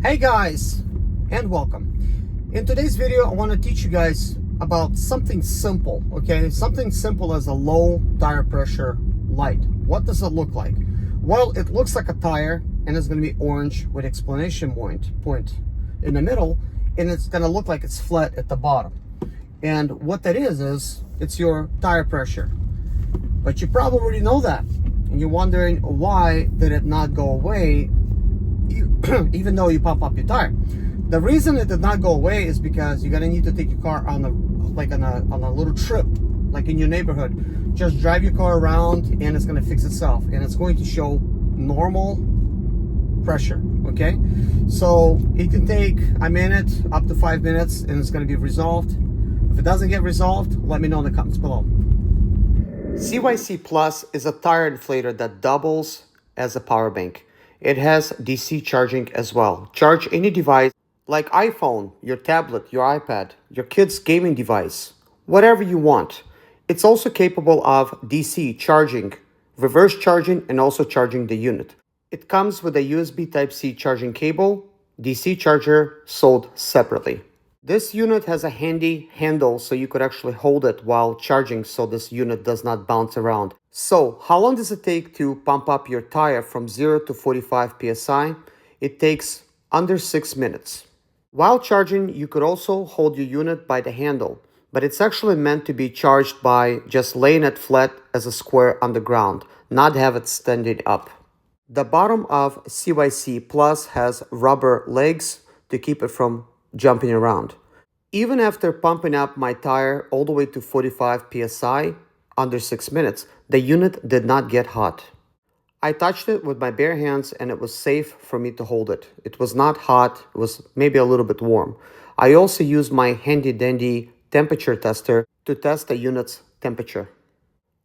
Hey guys, and welcome. In today's video, I want to teach you guys about something simple, okay? Something simple as a low tire pressure light. What does it look like? Well, it looks like a tire, and it's going to be orange with exclamation point in the middle, and it's going to look like it's flat at the bottom. And what that is it's your tire pressure. But you probably already know that, and you're wondering why did it not go away even though you pump up your tire. The reason it did not go away is because you're gonna need to take your car on a little trip, like in your neighborhood. Just drive your car around and it's gonna fix itself, and it's going to show normal pressure. Okay, so it can take a minute up to 5 minutes and it's gonna be resolved. If it doesn't get resolved, let me know in the comments below. CYCPLUS is a tire inflator that doubles as a power bank. It has DC charging as well. Charge any device like iPhone, your tablet, your iPad, your kid's gaming device, whatever you want. It's also capable of DC charging, reverse charging, and also charging the unit. It comes with a USB Type-C charging cable, DC charger sold separately. This unit has a handy handle so you could actually hold it while charging so this unit does not bounce around. So, how long does it take to pump up your tire from 0 to 45 psi? It takes under 6 minutes. While charging, you could also hold your unit by the handle, but it's actually meant to be charged by just laying it flat as a square on the ground, not have it standing up. The bottom of CYCPLUS has rubber legs to keep it from jumping around. Even after pumping up my tire all the way to 45 psi under 6 minutes, the unit did not get hot. I touched it with my bare hands and it was safe for me to hold it. It was not hot, it was maybe a little bit warm. I also used my handy dandy temperature tester to test the unit's temperature.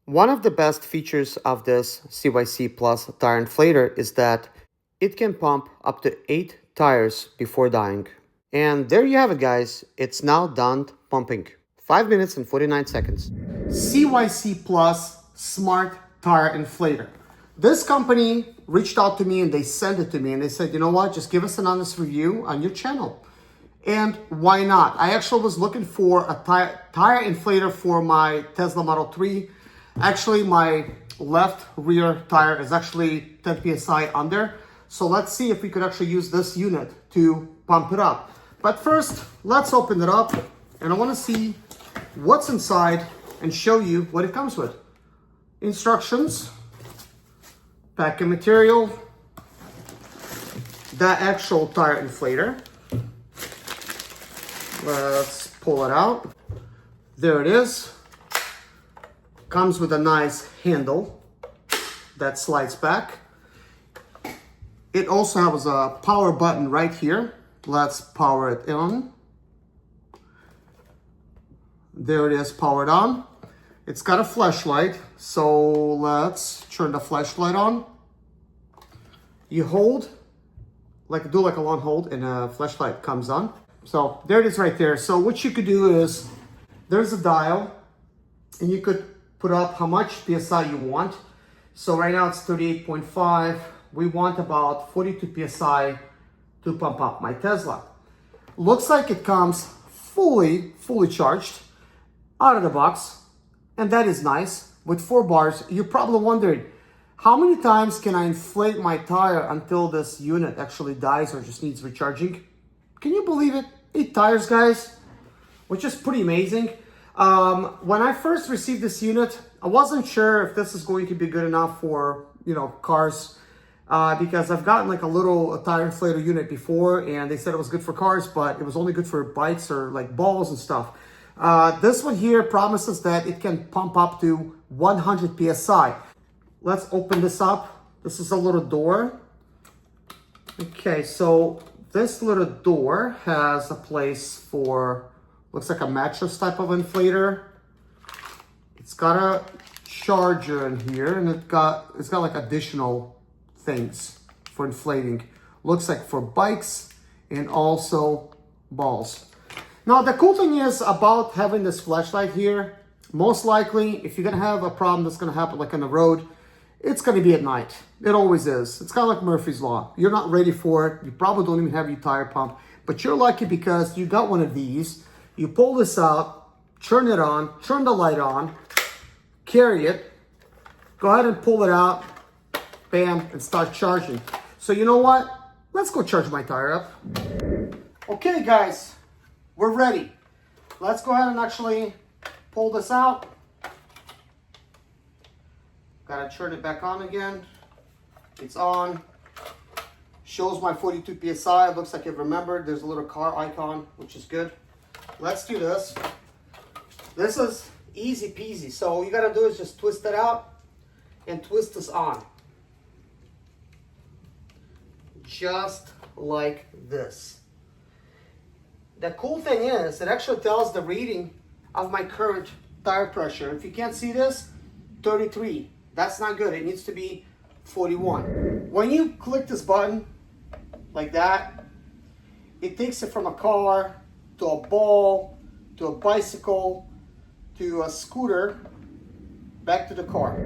One of the best features of this CYCPLUS tire inflator is that it can pump up to 8 tires before dying. And there you have it, guys. It's now done pumping. 5 minutes and 49 seconds. CYCPLUS Smart Tire Inflator. This company reached out to me and they sent it to me and they said, you know what, just give us an honest review on your channel. And why not? I actually was looking for a tire inflator for my Tesla Model 3. Actually, my left rear tire is actually 10 psi under. So let's see if we could actually use this unit to pump it up. But first, let's open it up, and I want to see what's inside and show you what it comes with. Instructions, packing material, the actual tire inflator. Let's pull it out. There it is. Comes with a nice handle that slides back. It also has a power button right here. Let's power it on. There it is, powered on. It's got a flashlight, so let's turn the flashlight on. You hold, do like a long hold, and a flashlight comes on. So there it is right there. So what you could do is, there's a dial, and you could put up how much PSI you want. So right now it's 38.5. We want about 42 PSI to pump up my Tesla. Looks like it comes fully charged out of the box, and that is nice with 4 bars. You're probably wondering, how many times can I inflate my tire until this unit actually dies or just needs recharging? Can you believe it? 8 tires, guys, which is pretty amazing. When I first received this unit, I wasn't sure if this is going to be good enough for, cars. Because I've gotten like a little tire inflator unit before and they said it was good for cars, but it was only good for bikes or like balls and stuff. This one here promises that it can pump up to 100 PSI. Let's open this up. This is a little door. Okay, so this little door has a place for, looks like a mattress type of inflator. It's got a charger in here and it's got like additional things for inflating. Looks like for bikes and also balls. Now the cool thing is about having this flashlight here, most likely if you're gonna have a problem that's gonna happen like on the road, it's going to be at night. It always is. It's kind of like Murphy's Law. You're not ready for it. You probably don't even have your tire pump, but you're lucky because you got one of these. You pull this out, turn it on, turn the light on, carry it, go ahead and pull it out, bam, and start charging. So you know what? Let's go charge my tire up. Okay, guys, we're ready. Let's go ahead and actually pull this out. Gotta turn it back on again. It's on. Shows my 42 PSI. It looks like it remembered. There's a little car icon, which is good. Let's do this. This is easy peasy. So all you gotta do is just twist it out and twist this on. Just like this. The cool thing is, it actually tells the reading of my current tire pressure. If you can't see this, 33. That's not good. It needs to be 41. When you click this button like that, it takes it from a car to a ball to a bicycle to a scooter back to the car.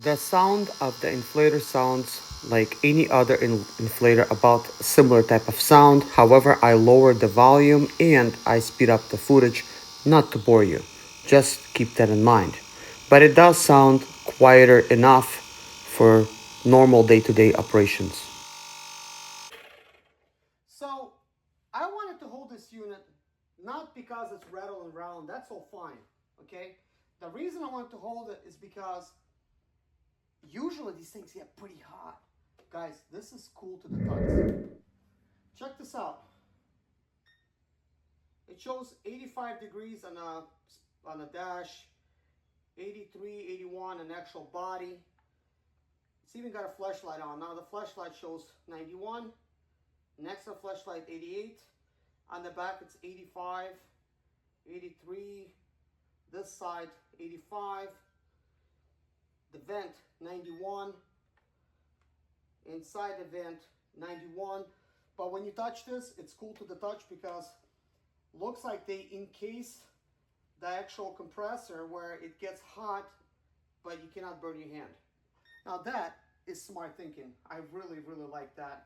The sound of the inflator sounds like any other inflator, about a similar type of sound. However, I lowered the volume and I speed up the footage, not to bore you. Just keep that in mind. But it does sound quieter enough for normal day-to-day operations. So I wanted to hold this unit not because it's rattling around, that's all fine, okay? The reason I wanted to hold it is because usually these things get pretty hot. Guys, this is cool to the touch. Check this out. It shows 85 degrees on a dash, 83, 81 an actual body. It's even got a flashlight on. Now the flashlight shows 91. Next to the flashlight, 88. On the back, it's 85, 83. This side, 85. The vent, 91. Inside the vent, 91. But when you touch this, it's cool to the touch because looks like they encase the actual compressor where it gets hot, but you cannot burn your hand. Now that is smart thinking. I really, really like that.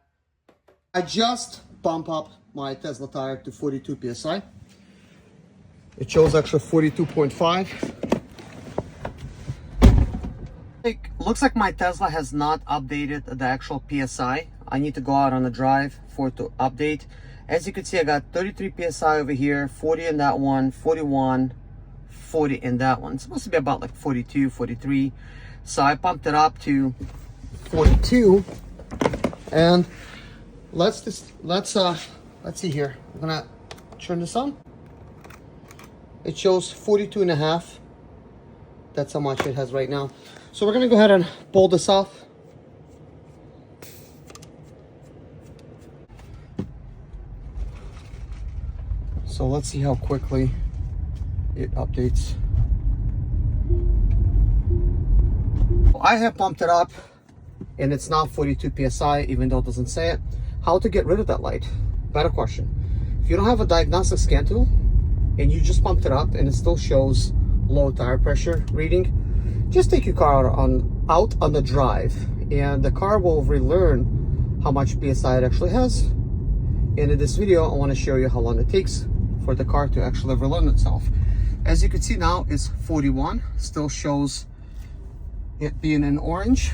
I just bump up my Tesla tire to 42 PSI. It shows actually 42.5. Looks like my Tesla has not updated the actual PSI. I need to go out on a drive for it to update. As you can see, I got 33 PSI over here, 40 in that one, 41, 40 in that one. It's supposed to be about like 42, 43. So I pumped it up to 42. And let's see here. I'm gonna turn this on. It shows 42 and a half. That's how much it has right now. So we're gonna go ahead and pull this off. So let's see how quickly it updates. I have pumped it up and it's now 42 PSI, even though it doesn't say it. How to get rid of that light? Better question. If you don't have a diagnostic scan tool and you just pumped it up and it still shows low tire pressure reading, just take your car out on the drive and the car will relearn how much PSI it actually has. And in this video, I want to show you how long it takes for the car to actually relearn itself. As you can see now, it's 41, still shows it being in orange.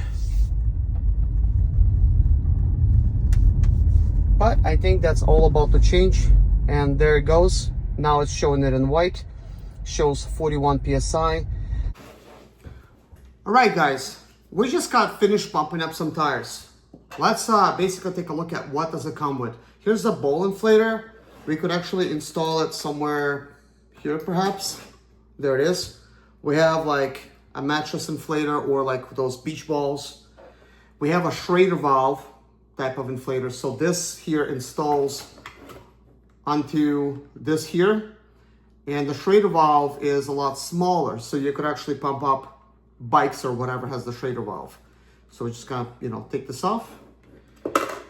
But I think that's all about to change. And there it goes. Now it's showing it in white, shows 41 PSI. All right, guys, we just got finished pumping up some tires. Let's basically take a look at what does it come with. Here's a ball inflator. We could actually install it somewhere here, perhaps. There it is. We have like a mattress inflator or like those beach balls. We have a Schrader valve type of inflator. So this here installs onto this here. And the Schrader valve is a lot smaller. So you could actually pump up bikes or whatever has the Schrader valve. So we're just gonna, take this off.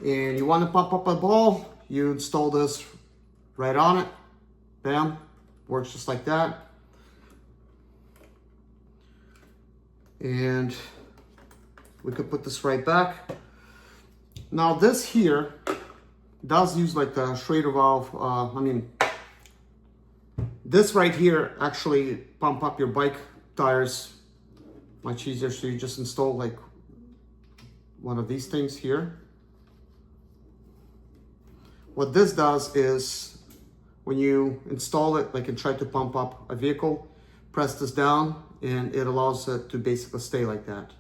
And you want to pump up a ball, you install this right on it. Bam, works just like that. And we could put this right back. Now this here does use like the Schrader valve. This right here actually pump up your bike tires much easier. So you just install like one of these things here. What this does is when you install it, like and try to pump up a vehicle, press this down and it allows it to basically stay like that,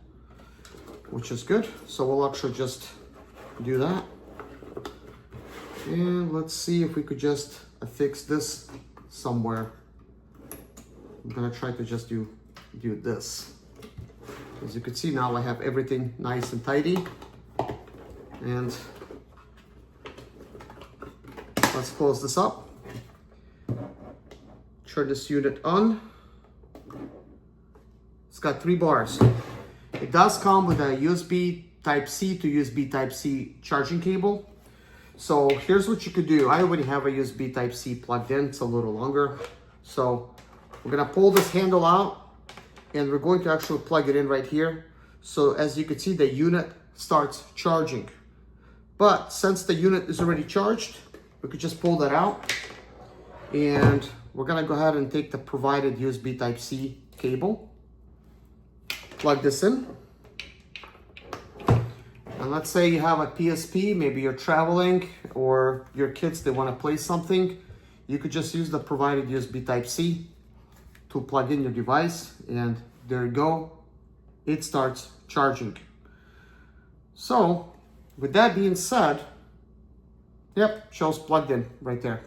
which is good. So we'll actually just do that. And let's see if we could just affix this somewhere. I'm gonna try to just do this. As you can see now, I have everything nice and tidy. And let's close this up. Turn this unit on. It's got 3 bars. It does come with a USB Type-C to USB Type-C charging cable. So here's what you could do. I already have a USB Type-C plugged in. It's a little longer. So we're gonna pull this handle out and we're going to actually plug it in right here. So as you can see, the unit starts charging. But since the unit is already charged, we could just pull that out. And we're gonna go ahead and take the provided USB Type-C cable, plug this in. And let's say you have a PSP, maybe you're traveling or your kids, they wanna play something. You could just use the provided USB Type-C to plug in your device and there you go. It starts charging. So with that being said, yep, shows plugged in right there.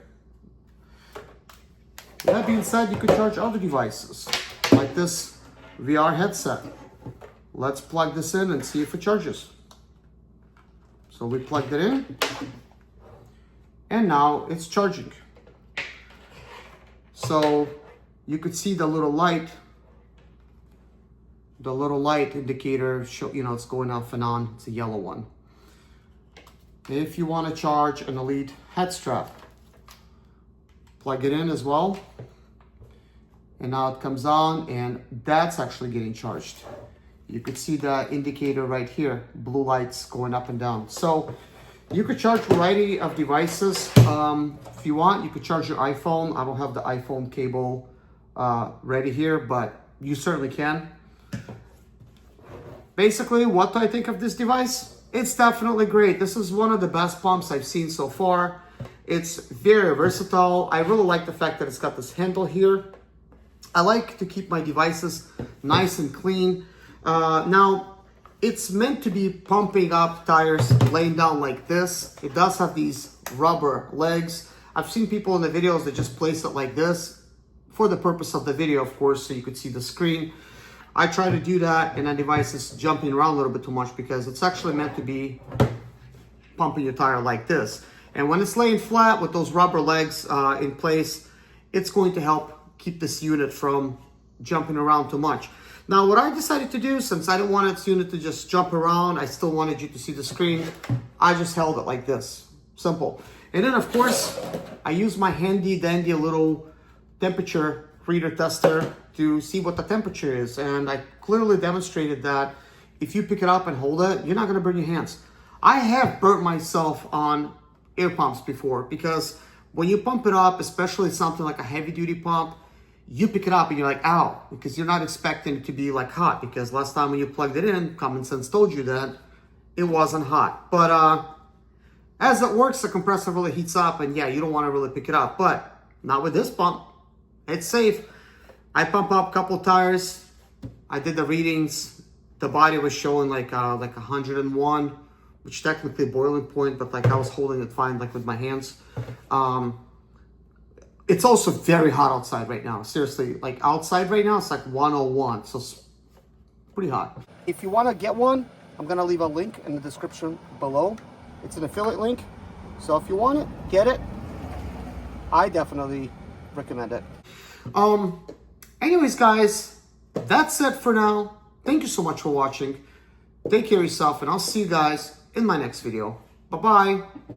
That being said, you could charge other devices like this VR headset. Let's plug this in and see if it charges. So we plugged it in and now it's charging. So you could see the little light indicator show, it's going off and on. It's a yellow one. If you want to charge an Elite head strap, plug it in as well. And now it comes on and that's actually getting charged. You could see the indicator right here, blue lights going up and down. So you could charge a variety of devices. If you want, you could charge your iPhone. I don't have the iPhone cable ready here, but you certainly can. Basically, what do I think of this device? It's definitely great. This is one of the best pumps I've seen so far. It's very versatile. I really like the fact that it's got this handle here. I like to keep my devices nice and clean. Now, it's meant to be pumping up tires laying down like this. It does have these rubber legs. I've seen people in the videos that just place it like this for the purpose of the video, of course, so you could see the screen. I try to do that and that device is jumping around a little bit too much because it's actually meant to be pumping your tire like this. And when it's laying flat with those rubber legs in place, it's going to help keep this unit from jumping around too much. Now, what I decided to do, since I didn't want this unit to just jump around, I still wanted you to see the screen, I just held it like this. Simple. And then, of course, I used my handy dandy little temperature reader tester to see what the temperature is. And I clearly demonstrated that if you pick it up and hold it, you're not going to burn your hands. I have burnt myself on air pumps before because when you pump it up, especially something like a heavy duty pump, you pick it up and you're like, ow, because you're not expecting it to be like hot, because last time when you plugged it in, common sense told you that it wasn't hot. But as it works, the compressor really heats up and yeah, you don't want to really pick it up, but not with this pump. It's safe. I pump up a couple tires. I did the readings. The body was showing like 101, which technically boiling point, but like I was holding it fine, like with my hands. It's also very hot outside right now. Seriously, like outside right now, it's like 101. So it's pretty hot. If you want to get one, I'm going to leave a link in the description below. It's an affiliate link. So if you want it, get it. I definitely recommend it. Anyways, guys, that's it for now. Thank you so much for watching. Take care of yourself, and I'll see you guys in my next video. Bye-bye.